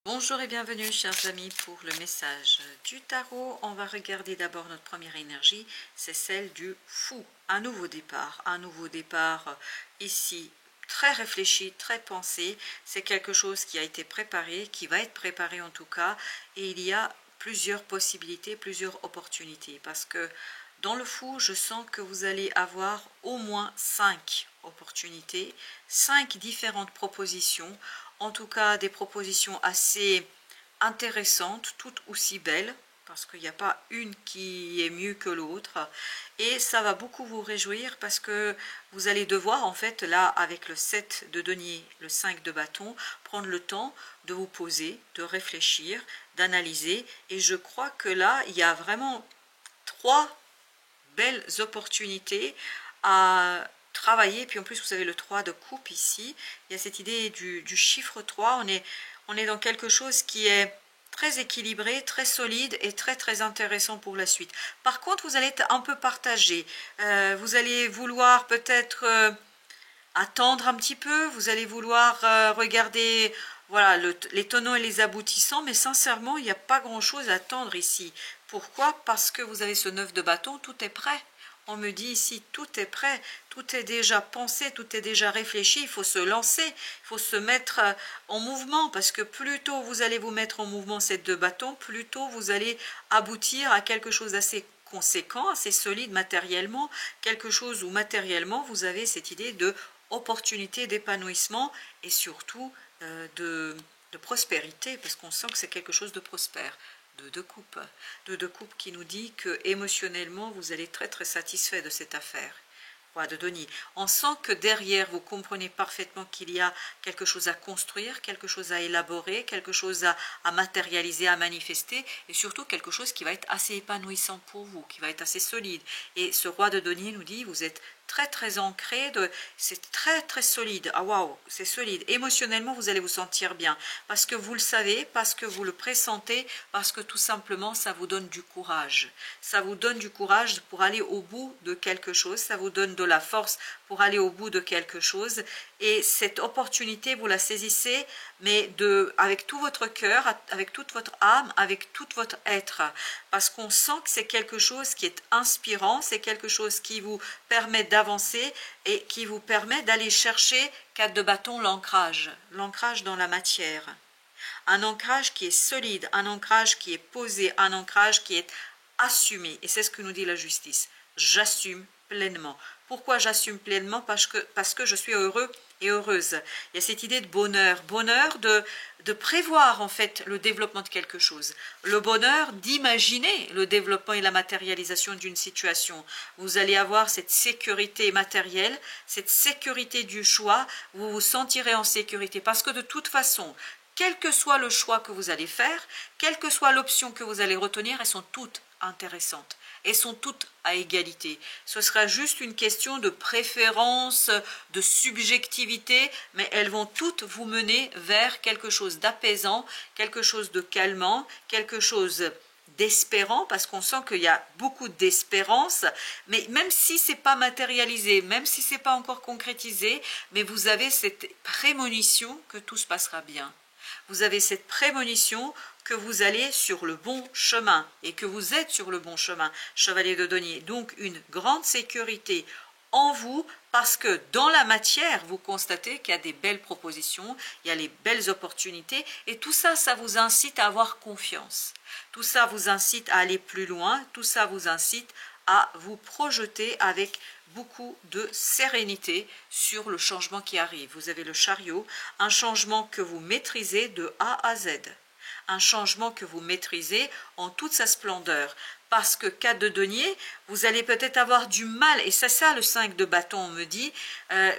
Bonjour et bienvenue chers amis pour le message du tarot. On va regarder d'abord notre première énergie, c'est celle du fou. Un nouveau départ ici très réfléchi, très pensé. C'est quelque chose qui a été préparé, qui va être préparé en tout cas. Et il y a plusieurs possibilités, plusieurs opportunités. Parce que dans le fou, je sens que vous allez avoir au moins 5 opportunités, 5 différentes propositions. En tout cas, des propositions assez intéressantes, toutes aussi belles, parce qu'il n'y a pas une qui est mieux que l'autre. Et ça va beaucoup vous réjouir parce que vous allez devoir, en fait, là, avec le 7 de denier, le 5 de bâton, prendre le temps de vous poser, de réfléchir, d'analyser. Et je crois que là, il y a vraiment 3 belles opportunités à travailler. Puis en plus, vous avez le 3 de coupe ici. Il y a cette idée du chiffre 3. On est dans quelque chose qui est très équilibré, très solide et très intéressant pour la suite. Par contre, vous allez être un peu partagé. Vous allez vouloir peut-être attendre un petit peu. Vous allez vouloir regarder voilà, les tenants et les aboutissants. Mais sincèrement, il n'y a pas grand-chose à attendre ici. Pourquoi? Parce que vous avez ce 9 de bâton, tout est prêt. On me dit ici, tout est prêt, tout est déjà pensé, tout est déjà réfléchi, il faut se lancer, il faut se mettre en mouvement, parce que plus tôt vous allez vous mettre en mouvement cette deux bâtons, plus tôt vous allez aboutir à quelque chose d'assez conséquent, assez solide matériellement, quelque chose où matériellement vous avez cette idée de opportunité d'épanouissement et surtout de prospérité, parce qu'on sent que c'est quelque chose de prospère. De coupe qui nous dit que émotionnellement vous allez très satisfait de cette affaire. Voilà, de denier. On sent que derrière vous comprenez parfaitement qu'il y a quelque chose à construire, quelque chose à élaborer, quelque chose à matérialiser, à manifester, et surtout quelque chose qui va être assez épanouissant pour vous, qui va être assez solide. Et ce roi de denier nous dit, vous êtes très ancré, c'est très solide. Ah waouh, c'est solide. Émotionnellement, vous allez vous sentir bien parce que vous le savez, parce que vous le pressentez, parce que tout simplement, ça vous donne du courage. Ça vous donne du courage pour aller au bout de quelque chose, ça vous donne de la force pour aller au bout de quelque chose. Et cette opportunité, vous la saisissez, mais avec tout votre cœur, avec toute votre âme, avec tout votre être. Parce qu'on sent que c'est quelque chose qui est inspirant, c'est quelque chose qui vous permet d'avancer et qui vous permet d'aller chercher, 4 de bâton, l'ancrage dans la matière. Un ancrage qui est solide, un ancrage qui est posé, un ancrage qui est assumé. Et c'est ce que nous dit la justice. J'assume pleinement. Pourquoi j'assume pleinement? Parce que je suis heureux et heureuse. Il y a cette idée de bonheur. Bonheur de prévoir en fait le développement de quelque chose. Le bonheur d'imaginer le développement et la matérialisation d'une situation. Vous allez avoir cette sécurité matérielle, cette sécurité du choix. Vous vous sentirez en sécurité. Parce que de toute façon, quel que soit le choix que vous allez faire, quelle que soit l'option que vous allez retenir, elles sont toutes intéressantes. Elles sont toutes à égalité. Ce sera juste une question de préférence, de subjectivité, mais elles vont toutes vous mener vers quelque chose d'apaisant, quelque chose de calmant, quelque chose d'espérant, parce qu'on sent qu'il y a beaucoup d'espérance, mais même si ce n'est pas matérialisé, même si ce n'est pas encore concrétisé, mais vous avez cette prémonition que tout se passera bien. Vous avez cette prémonition que vous allez sur le bon chemin et que vous êtes sur le bon chemin, chevalier de denier. Donc une grande sécurité en vous parce que dans la matière, vous constatez qu'il y a des belles propositions, il y a les belles opportunités et tout ça, ça vous incite à avoir confiance. Tout ça vous incite à aller plus loin, tout ça vous incite à vous projeter avec beaucoup de sérénité sur le changement qui arrive. Vous avez le chariot, un changement que vous maîtrisez de A à Z. Un changement que vous maîtrisez en toute sa splendeur. Parce que 4 de denier, vous allez peut-être avoir du mal, et c'est ça le 5 de bâton, on me dit,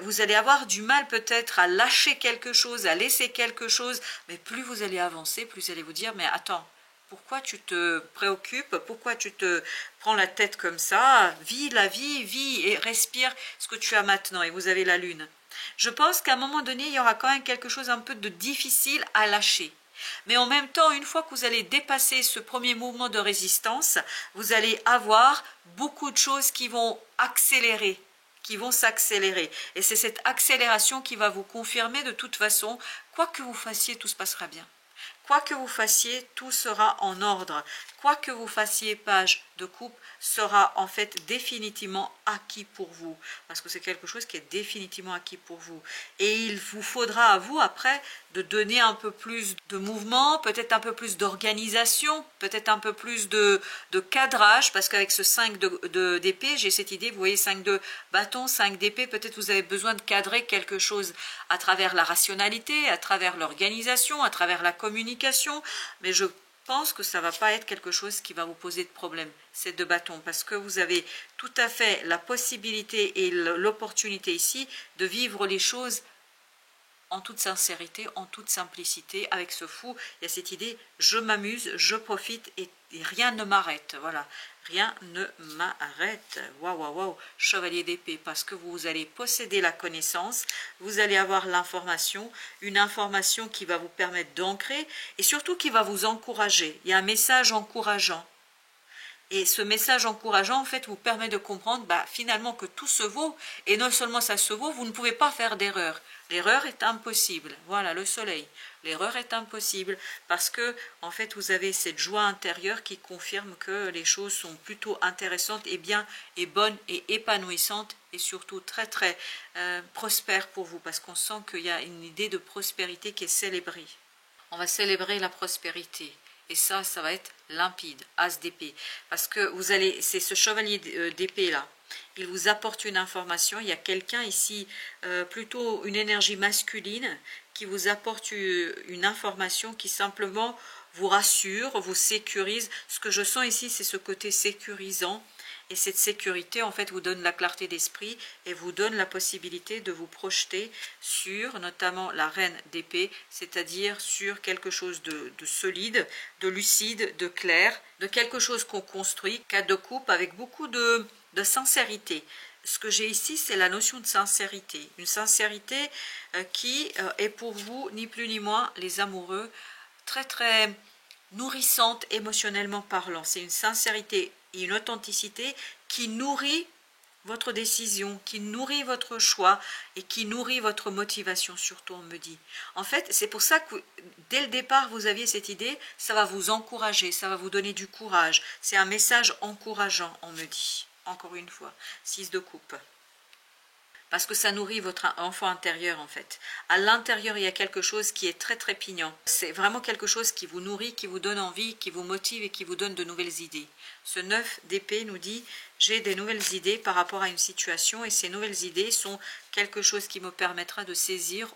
vous allez avoir du mal peut-être à lâcher quelque chose, à laisser quelque chose, mais plus vous allez avancer, plus vous allez vous dire, mais attends, pourquoi tu te préoccupes? Pourquoi tu te prends la tête comme ça? Vis la vie, vis et respire ce que tu as maintenant. Et vous avez la lune. Je pense qu'à un moment donné, il y aura quand même quelque chose un peu de difficile à lâcher. Mais en même temps, une fois que vous allez dépasser ce premier mouvement de résistance, vous allez avoir beaucoup de choses qui vont accélérer, qui vont s'accélérer. Et c'est cette accélération qui va vous confirmer de toute façon, quoi que vous fassiez, tout se passera bien. Quoi que vous fassiez, tout sera en ordre. Quoi que vous fassiez, page de coupe sera en fait définitivement acquis pour vous. Parce que c'est quelque chose qui est définitivement acquis pour vous. Et il vous faudra à vous après de donner un peu plus de mouvement, peut-être un peu plus d'organisation, peut-être un peu plus de cadrage. Parce qu'avec ce 5 d'épée, j'ai cette idée, vous voyez 5 de bâton, 5 d'épée, peut-être vous avez besoin de cadrer quelque chose à travers la rationalité, à travers l'organisation, à travers la communication. Mais je pense que ça ne va pas être quelque chose qui va vous poser de problème, ces 2 bâtons, parce que vous avez tout à fait la possibilité et l'opportunité ici de vivre les choses en toute sincérité, en toute simplicité. Avec ce fou, il y a cette idée, je m'amuse, je profite et rien ne m'arrête. Voilà, rien ne m'arrête. Waouh, waouh, waouh, chevalier d'épée, parce que vous allez posséder la connaissance, vous allez avoir l'information, une information qui va vous permettre d'ancrer et surtout qui va vous encourager. Il y a un message encourageant. Et ce message encourageant, en fait, vous permet de comprendre finalement que tout se vaut. Et non seulement ça se vaut, vous ne pouvez pas faire d'erreur. L'erreur est impossible. Voilà, le soleil. L'erreur est impossible parce que, en fait, vous avez cette joie intérieure qui confirme que les choses sont plutôt intéressantes et bien, et bonnes et épanouissantes et surtout très, très prospères pour vous. Parce qu'on sent qu'il y a une idée de prospérité qui est célébrée. On va célébrer la prospérité. Et ça va être limpide, as d'épée. Parce que vous allez, c'est ce chevalier d'épée là, il vous apporte une information. Il y a quelqu'un ici, plutôt une énergie masculine, qui vous apporte une information qui simplement vous rassure, vous sécurise. Ce que je sens ici, c'est ce côté sécurisant. Et cette sécurité, en fait, vous donne la clarté d'esprit et vous donne la possibilité de vous projeter sur, notamment, la reine d'épée, c'est-à-dire sur quelque chose de solide, de lucide, de clair, de quelque chose qu'on construit, 4 de coupe, avec beaucoup de sincérité. Ce que j'ai ici, c'est la notion de sincérité. Une sincérité qui est pour vous, ni plus ni moins, les amoureux, très, très nourrissante émotionnellement parlant. C'est une sincérité et une authenticité qui nourrit votre décision, qui nourrit votre choix et qui nourrit votre motivation, surtout, on me dit. En fait, c'est pour ça que dès le départ, vous aviez cette idée, ça va vous encourager, ça va vous donner du courage. C'est un message encourageant, on me dit. Encore une fois, 6 de coupe. Parce que ça nourrit votre enfant intérieur, en fait. À l'intérieur, il y a quelque chose qui est très trépignant. C'est vraiment quelque chose qui vous nourrit, qui vous donne envie, qui vous motive et qui vous donne de nouvelles idées. Ce 9 d'épée nous dit, j'ai des nouvelles idées par rapport à une situation et ces nouvelles idées sont quelque chose qui me permettra de saisir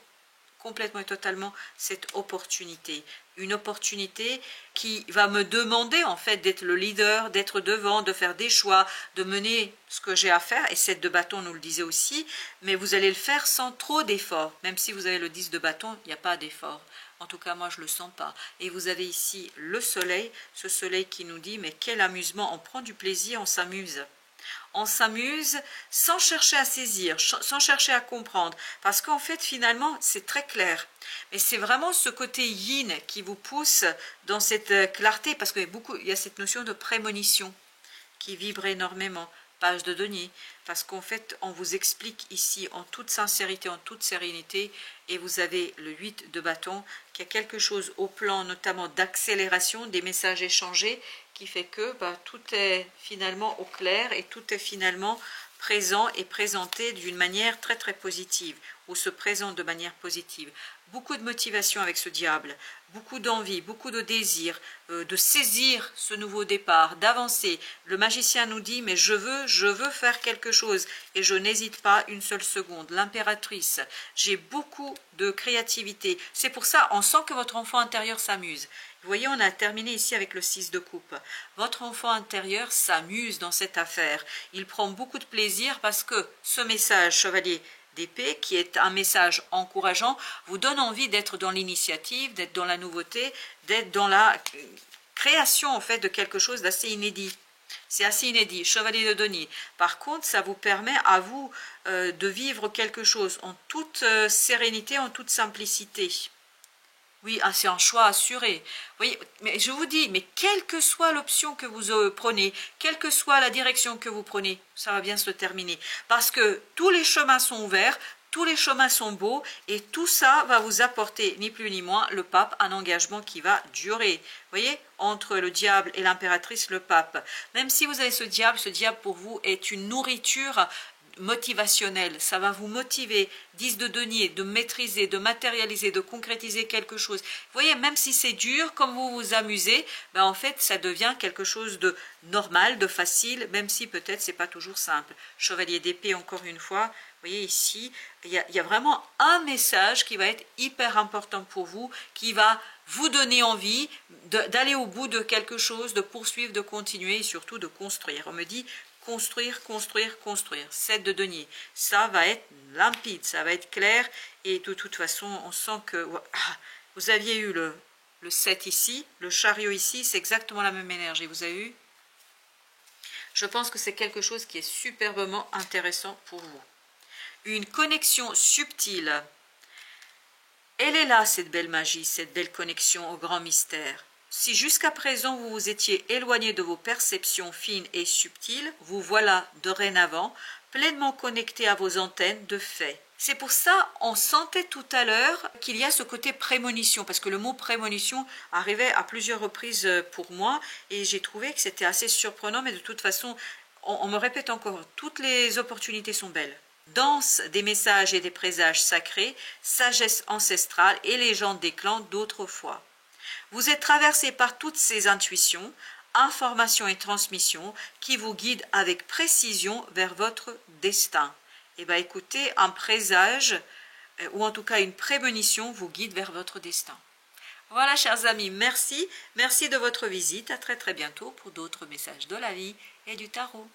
complètement et totalement cette opportunité. Une opportunité qui va me demander en fait d'être le leader, d'être devant, de faire des choix, de mener ce que j'ai à faire. Et 7 de bâton nous le disait aussi, mais vous allez le faire sans trop d'efforts. Même si vous avez le 10 de bâton, il n'y a pas d'effort. En tout cas, moi, je ne le sens pas. Et vous avez ici le soleil, ce soleil qui nous dit, mais quel amusement, on prend du plaisir, on s'amuse. On s'amuse sans chercher à saisir, sans chercher à comprendre. Parce qu'en fait, finalement, c'est très clair. Mais c'est vraiment ce côté yin qui vous pousse dans cette clarté. Parce qu'il y a cette notion de prémonition qui vibre énormément. Page de denier. Parce qu'en fait, on vous explique ici en toute sincérité, en toute sérénité. Et vous avez le 8 de bâton qui a quelque chose au plan notamment d'accélération, des messages échangés, qui fait que tout est finalement au clair et tout est finalement présent et présenté d'une manière très très positive, ou se présente de manière positive. Beaucoup de motivation avec ce diable, beaucoup d'envie, beaucoup de désir, de saisir ce nouveau départ, d'avancer. Le magicien nous dit, mais je veux faire quelque chose et je n'hésite pas une seule seconde. L'impératrice, j'ai beaucoup de créativité. C'est pour ça, on sent que votre enfant intérieur s'amuse. Vous voyez, on a terminé ici avec le 6 de coupe. Votre enfant intérieur s'amuse dans cette affaire. Il prend beaucoup de plaisir parce que ce message, chevalier d'épée, qui est un message encourageant, vous donne envie d'être dans l'initiative, d'être dans la nouveauté, d'être dans la création en fait de quelque chose d'assez inédit. C'est assez inédit, chevalier de denier. Par contre, ça vous permet à vous de vivre quelque chose en toute sérénité, en toute simplicité. Oui, c'est un choix assuré. Oui, mais je vous dis, mais quelle que soit l'option que vous prenez, quelle que soit la direction que vous prenez, ça va bien se terminer. Parce que tous les chemins sont ouverts, tous les chemins sont beaux et tout ça va vous apporter ni plus ni moins le pape, un engagement qui va durer. Vous voyez, entre le diable et l'impératrice, le pape. Même si vous avez ce diable pour vous est une nourriture motivationnelle, ça va vous motiver, 10 de denier, de maîtriser, de matérialiser, de concrétiser quelque chose. Vous voyez, même si c'est dur, comme vous vous amusez, ben en fait, ça devient quelque chose de normal, de facile, même si peut-être c'est pas toujours simple. Chevalier d'épée, encore une fois, vous voyez ici, il y a vraiment un message qui va être hyper important pour vous, qui va vous donner envie d'aller au bout de quelque chose, de poursuivre, de continuer et surtout de construire. On me dit construire, construire, construire. 7 de denier. Ça va être limpide, ça va être clair et de toute façon, on sent que vous aviez eu le 7 ici, le chariot ici, c'est exactement la même énergie. Vous avez vu? Je pense que c'est quelque chose qui est superbement intéressant pour vous. Une connexion subtile. Elle est là, cette belle magie, cette belle connexion au grand mystère. Si jusqu'à présent vous vous étiez éloigné de vos perceptions fines et subtiles, vous voilà dorénavant pleinement connecté à vos antennes de fait. C'est pour ça on sentait tout à l'heure qu'il y a ce côté prémonition, parce que le mot prémonition arrivait à plusieurs reprises pour moi et j'ai trouvé que c'était assez surprenant, mais de toute façon, on me répète encore, toutes les opportunités sont belles. Danse des messages et des présages sacrés, sagesse ancestrale et légendes des clans d'autrefois. Vous êtes traversé par toutes ces intuitions, informations et transmissions qui vous guident avec précision vers votre destin. Eh bien écoutez, un présage, ou en tout cas une prémonition, vous guide vers votre destin. Voilà chers amis, merci de votre visite, à très bientôt pour d'autres messages de la vie et du tarot.